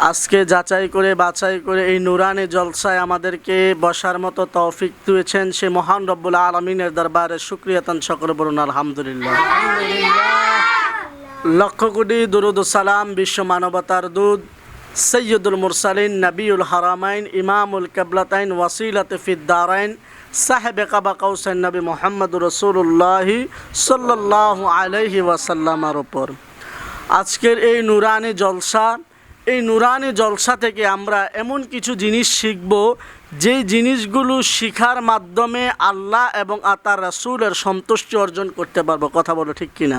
আজকে যাচাই করে বাছাই করে এই নুরানি জলসায় আমাদেরকে বসার মতো তৌফিক দিয়েছেন সে মহান রব্বুল আলামিনের দরবারে শুকরিয়াতান শকর বলুন আলহামদুলিল্লাহ। লক্ষ কোটি দুরুদ ও সালাম বিশ্ব মানবতার দুধ সৈয়দুল মুরসালিন নবিউল হারামাইন ইমামুল কিবলাতাইন ওয়াসিলাতে ফিদ্দারাইন সাহেবে কাবা কাউসাইন নবী মুহাম্মদুর রাসূলুল্লাহ সাল্লাল্লাহু আলাইহি ওয়াসাল্লামের উপর আজকের এই নুরানি জলসা থেকে আমরা এমন কিছু জিনিস শিখব যেই জিনিসগুলো শিখার মাধ্যমে আল্লাহ এবং তার রাসূলের সন্তুষ্টি অর্জন করতে পারবো। কথা বলো ঠিক কিনা?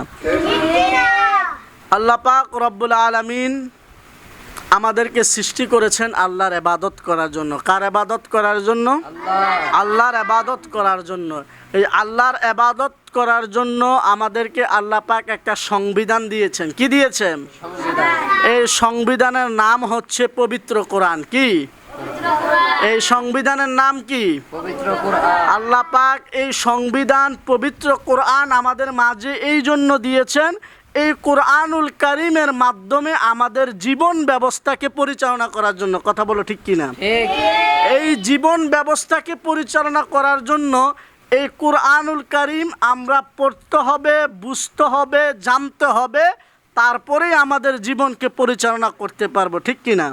আল্লাহ পাক রব্বুল আলামিন আমাদেরকে সৃষ্টি করেছেন আল্লাহর ইবাদত করার জন্য। কার ইবাদত করার জন্য? আল্লাহর ইবাদত করার জন্য। এই আল্লাহর ইবাদত করার জন্য আমাদেরকে আল্লাহ পাক একটা সংবিধান দিয়েছেন। কি দিয়েছেন? এই সংবিধানের নাম হচ্ছে পবিত্র কোরআন। কি এই সংবিধানের নাম? কি পবিত্র কোরআন। আল্লাহ পাক এই সংবিধান পবিত্র কোরআন আমাদের মাঝে এই জন্য দিয়েছেন, এই কোরআনুল কারীমের মাধ্যমে আমাদের জীবন ব্যবস্থাকে পরিচালনা করার জন্য। কথা বলো ঠিক কিনা? এই জীবন ব্যবস্থাকে পরিচালনা করার জন্য এই কোরআনুল কারীম আমরা পড়তে হবে, বুঝতে হবে, জানতে হবে, তারপরেই আমাদের জীবনকে পরিচালনা করতে পারবো। ঠিক কিনা?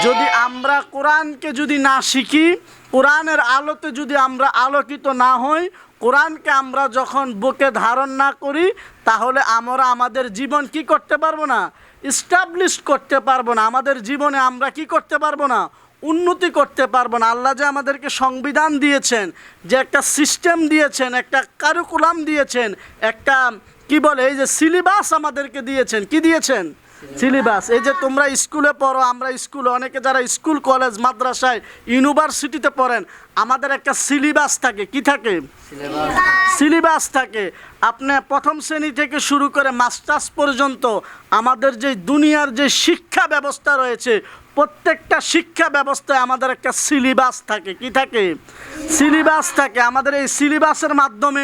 যদি আমরা কোরআনকে যদি না শিখি, কোরআনের আলোতে যদি আমরা আলোকিত না হই, কোরআনকে আমরা যখন বুকে ধারণ না করি, তাহলে আমরা আমাদের জীবন কি করতে পারবো না? এস্টাবলিশ করতে পারবো না। আমাদের জীবনে আমরা কি করতে পারবো না? উন্নতি করতে পারবো না। আল্লাহ যে আমাদেরকে সংবিধান দিয়েছেন, যে একটা সিস্টেম দিয়েছেন, একটা কারিকুলাম দিয়েছেন, একটা কি বলে এই যে সিলেবাস আমাদেরকে দিয়েছেন। কি দিয়েছেন? সিলেবাস। এই যে তোমরা স্কুলে পড়ো, আমরা স্কুলে, অনেকে যারা স্কুল কলেজ মাদ্রাসায় ইউনিভার্সিটিতে পড়েন, আমাদের একটা সিলেবাস থাকে। কি থাকে? সিলেবাস থাকে। আপনি প্রথম শ্রেণী থেকে শুরু করে মাস্টার্স পর্যন্ত আমাদের যে দুনিয়ার যে শিক্ষা ব্যবস্থা রয়েছে, প্রত্যেকটা শিক্ষা ব্যবস্থায় আমাদের একটা সিলেবাস থাকে। কি থাকে? সিলেবাস থাকে। আমাদের এই সিলেবাসের মাধ্যমে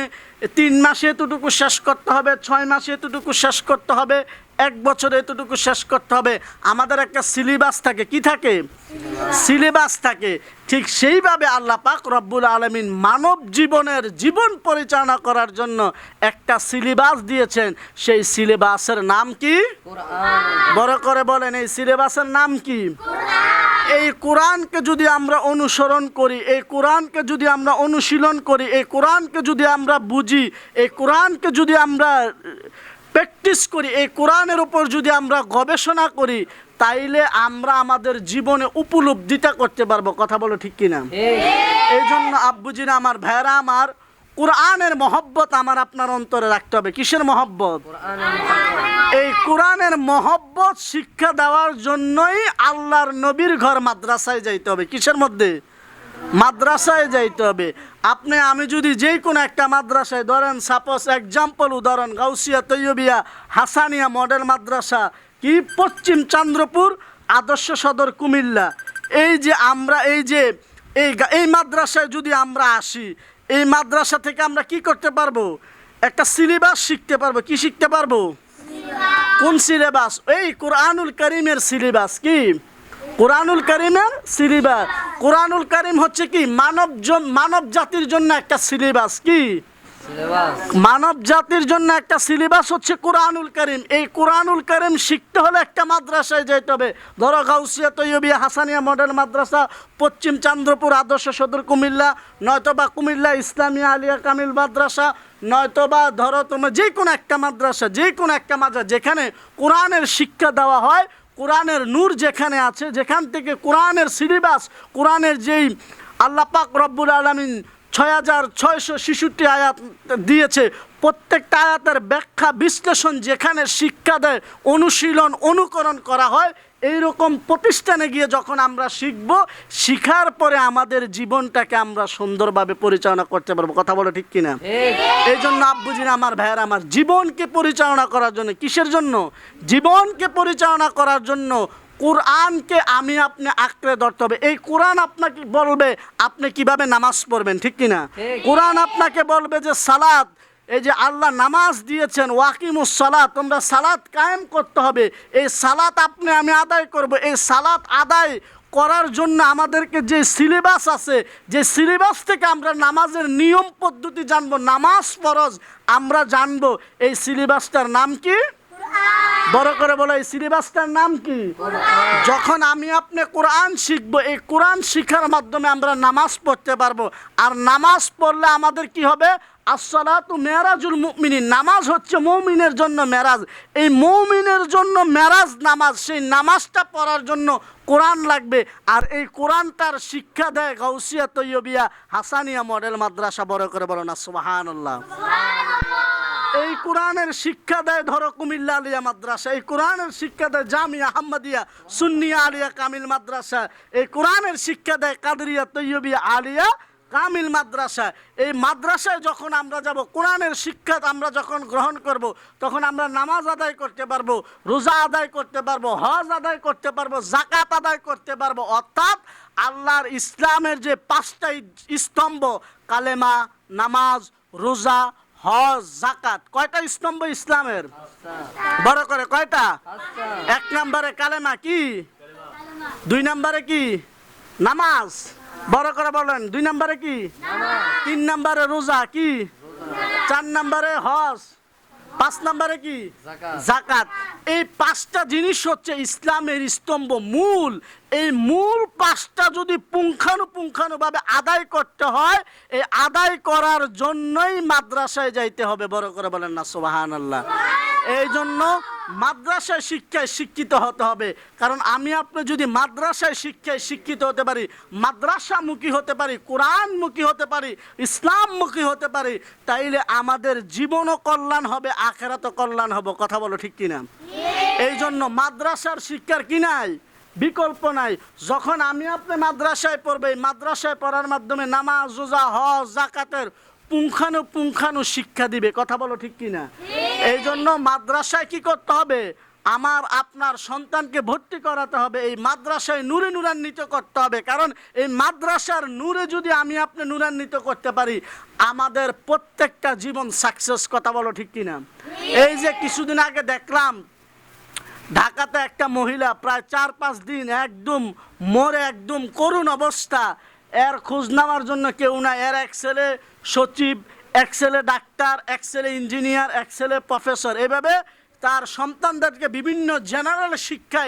3 মাসে এতটুকু শেষ করতে হবে, 6 মাসে এতটুকু শেষ করতে হবে, 1 বছরে এতটুকু শেষ করতে হবে। আমাদের একটা সিলেবাস থাকে। কি থাকে? সিলেবাস থাকে। ঠিক সেইভাবে আল্লাহ পাক রব্বুল আলামিন মানব জীবনের জীবন পরিচালনা করার জন্য একটা সিলেবাস দিয়েছেন। সেই সিলেবাসের নাম কি? বড় করে বলেন, এই সিলেবাসের নাম কি? এই কোরআনকে যদি আমরা অনুসরণ করি, এই কোরআনকে যদি আমরা অনুশীলন করি, এই কোরআনকে যদি আমরা বুঝি, এই কোরআনকে যদি আমরা প্র্যাকটিস করি, এই কোরআনের উপর যদি আমরা গবেষণা করি, তাইলে আমরা আমাদের জীবনে উপলব্ধিটা করতে পারবো। কথা বলো ঠিক কিনা? এই জন্য আব্বুজিরা আমার, ভাইরা আমার, কোরআনের মহব্বত আমার আপনার অন্তরে রাখতে হবে। কিসের মহব্বত? এই কোরআনের মহব্বত শিক্ষা দেওয়ার জন্যই আল্লাহর নবীর ঘর মাদ্রাসায় যাইতে হবে। কিসের মধ্যে? মাদ্রাসায় যাইতে হবে। আমি যদি যে কোনো একটা মাদ্রাসায় ধরেন, সাপোজ এক্সাম্পল উদাহরণ, গাউসিয়া তৈয়বিয়া হাসানিয়া মডেল মাদ্রাসা, কি পশ্চিম চন্দ্রপুর আদর্শ সদর কুমিল্লা, এই যে আমরা এই মাদ্রাসায় যদি আমরা আসি, এই মাদ্রাসা থেকে আমরা কি করতে পারবো? একটা সিলেবাস শিখতে পারবো। কি শিখতে পারবো? কোন সিলেবাস? এই কোরআনুল কারীমের সিলেবাস। কি? কোরআনুল কারীমের সিলেবাস। কোরআনুল কারীম হচ্ছে কি? মানব জাতির জন্য একটা সিলেবাস। কি? মানব জাতির জন্য একটা সিলেবাস হচ্ছে কোরআনুল কারীম। এই কোরআনুল কারীম শিখতে হলে একটা মাদ্রাসায় যেতে হবে। ধরো গাউসিয়া তৈয়বিয়া হাসানিয়া মডেল মাদ্রাসা, পশ্চিম চন্দ্রপুর আদর্শ সদর কুমিল্লা, নয়তোবা কুমিল্লা ইসলামিয়া আলিয়া কামিল মাদ্রাসা, নয়তোবা ধরো তোমরা যে কোনো একটা মাদ্রাসা, যেখানে কোরআনের শিক্ষা দেওয়া হয়, কোরআনের নূর যেখানে আছে, যেখান থেকে কোরআনের সিলেবাস, কোরআনের যেই আল্লাহ পাক রব্বুল আলামিন 6666 আয়াত দিয়েছে, প্রত্যেকটা আয়াতের ব্যাখ্যা বিশ্লেষণ যেখানে শিক্ষা দেয়, অনুশীলন অনুকরণ করা হয়, এইরকম প্রতিষ্ঠানে গিয়ে যখন আমরা শিখব, শিখার পরে আমাদের জীবনটাকে আমরা সুন্দরভাবে পরিচালনা করতে পারবো। কথা বলো ঠিক কিনা? এই জন্য আব্বুজিরা আমার, ভাইয়েরা আমার, জীবনকে পরিচালনা করার জন্য, কিসের জন্য? জীবনকে পরিচালনা করার জন্য কোরআনকে আপনি আঁকড়ে ধরতে হবে। এই কোরআন আপনাকে বলবে আপনি কিভাবে নামাজ পড়বেন। ঠিক কিনা? কোরআন আপনাকে বলবে যে সালাত এই যে আল্লাহ নামাজ দিয়েছেন, ওয়াকিমুস সালাত, তোমরা সালাত কায়েম করতে হবে। এই সালাত আপনি আমি আদায় করব। এই সালাত আদায় করার জন্য আমাদেরকে যে সিলেবাস আছে, যে সিলেবাস থেকে আমরা নামাজের নিয়ম পদ্ধতি জানবো, নামাজ ফরজ আমরা জানবো, এই সিলেবাসটার নাম কি? বড় করে বলো, এই সিলেবাসটার নাম কি? যখন আমি আপনি কোরআন শিখবো, এই কোরআন শিখার মাধ্যমে আমরা নামাজ পড়তে পারবো। আর নামাজ পড়লে আমাদের কি হবে? আসসালাতু মেরাজুল মুমিনিন, নামাজ হচ্ছে মুমিনের জন্য মেরাজ। এই মুমিনের জন্য মেরাজ নামাজ, সেই নামাজটা পড়ার জন্য কোরআন লাগবে। আর এই কোরআনটার শিক্ষা দেয় গাউসিয়া তৈয়বিয়া হাসানিয়া মডেল মাদ্রাসা। বড় করে বলো না সুবহানাল্লাহ। এই কোরআনের শিক্ষা দেয় ধরো কুমিল্লা আলিয়া মাদ্রাসা, এই কোরআনের শিক্ষা দেয় জামিয়া আহমদিয়া সুন্নিয়া আলিয়া কামিল মাদ্রাসা, এই কোরআনের শিক্ষা দেয় কাদরিয়া তৈয়বিয়া আলিয়া কামিল মাদ্রাসা। এই মাদ্রাসায় যখন আমরা যাব, কোরআনের শিক্ষা আমরা যখন গ্রহণ করব, তখন আমরা নামাজ আদায় করতে পারবো, রোজা আদায় করতে পারবো, হজ আদায় করতে পারবো, জাকাত আদায় করতে পারবো। অর্থাৎ আল্লাহর ইসলামের যে 5টা স্তম্ভ, কালেমা, নামাজ, রোজা, হজ, জাকাত, কয়টা স্তম্ভ ইসলামের? বড় করে কয়টা? 1 নম্বরে কালেমা কি? 2 নম্বরে কি? নামাজ। বড় করে বলেন, 2 নম্বরে কি? 3 নম্বরে রোজা কি? 4 নম্বরে হজ, 5 নম্বরে কি? জাকাত। এই 5টা জিনিস হচ্ছে ইসলামের স্তম্ভ, মূল। এই মূল 5টা যদি পুঙ্খানুপুঙ্খানুভাবে আদায় করতে হয়, এই আদায় করার জন্যই মাদ্রাসায় যাইতে হবে। বড় করে বলেন না সুবহানাল্লাহ। এই জন্য মাদ্রাসায় শিক্ষায় শিক্ষিত হতে হবে। কারণ আমি আপনি যদি মাদ্রাসায় শিক্ষায় শিক্ষিত হতে পারি, মাদ্রাসামুখী হতে পারি, কোরআনমুখী হতে পারি, ইসলামমুখী হতে পারি, তাইলে আমাদের জীবনও কল্যাণ হবে, আখিরাতও কল্যাণ হবে। কথা বলো ঠিক কিনা? এই জন্য মাদ্রাসার শিক্ষার কি নাই? বিকল্প নাই। যখন আমি আপনি মাদ্রাসায় পড়বে, এই মাদ্রাসায় পড়ার মাধ্যমে নামাজ, রোজা, হজ, জাকাতের পুঙ্খানু শিক্ষা দিবে। কথা বলো ঠিক কিনা? এই জন্য মাদ্রাসায় কি করতে হবে? আমার আপনার সন্তানকে ভর্তি করাতে হবে, এই মাদ্রাসায় নূরে নূরান্বিত করতে হবে। কারণ এই মাদ্রাসার নূরে যদি আমি আপনি নূরান্বিত করতে পারি, আমাদের প্রত্যেকটা জীবন সাকসেস। কথা বলো ঠিক কিনা? এই যে কিছুদিন আগে দেখলাম ঢাকাতে একটা মহিলা প্রায় 4-5 দিন একদম মরে, একদম করুণ অবস্থা। এর খোঁজ নেওয়ার জন্য কেউ না। এর এক ছেলে সচিব, এক ছেলে ডাক্তার, এক ছেলে ইঞ্জিনিয়ার, এক ছেলে প্রফেসর, এভাবে তার সন্তানদেরকে বিভিন্ন জেনারেল শিক্ষায়